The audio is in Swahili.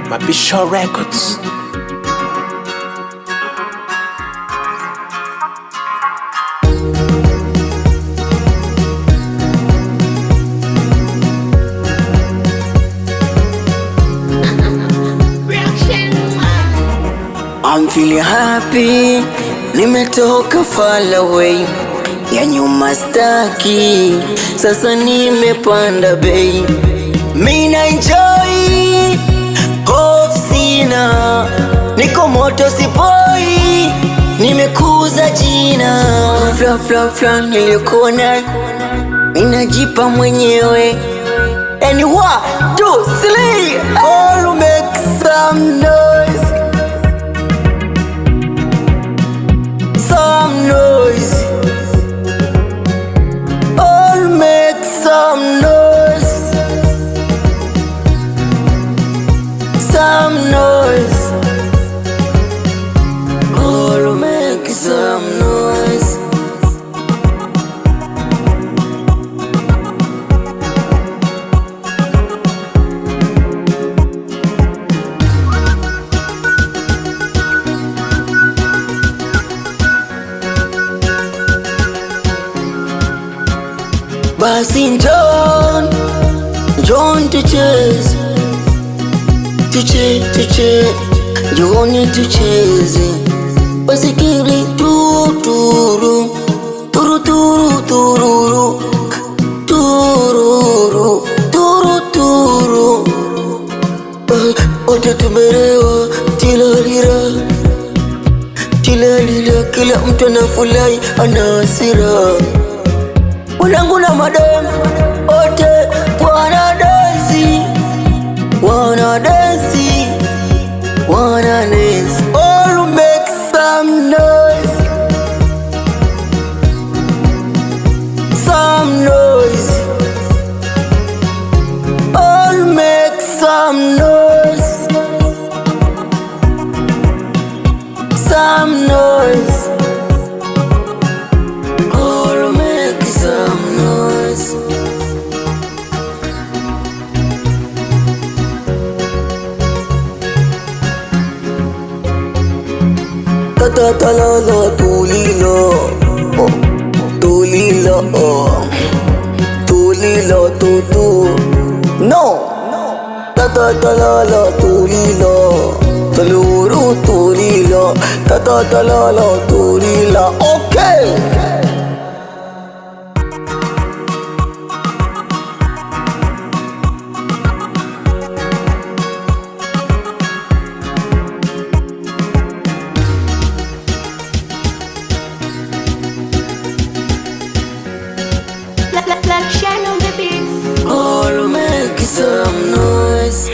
Mabisho Records. I'm feeling happy, nimetoka far away, ya nyuma staki, sasa nimepanda bei. Mina enjoy, hope sina, niko moto sipoi, nimekuza jina. Fla nilikuwa nayo, ninajipa mwenyewe. And 1, 2, 3, all make some noise. Some noise. All make some noise. Some noise. All make some noise. Basi John tucheze, John tucheze, basikiri tururu, turu turu tururu, tururu, turu turu. Ote tumerewa, tilalila, kila mtu anafurahi, ana hasira. Wanangu na madem ote wanadansi, all make some noise, some noise, all make some noise, some noise. Ta-ta-ta-la-la, tulila, oh, tulila, oh, tulila, tutu. No! Ta-ta-ta-la-la, tulila, taluru, tulila, ta-ta-ta-la-la, tulila. Okay! Like Shannon the beat. All make some noise.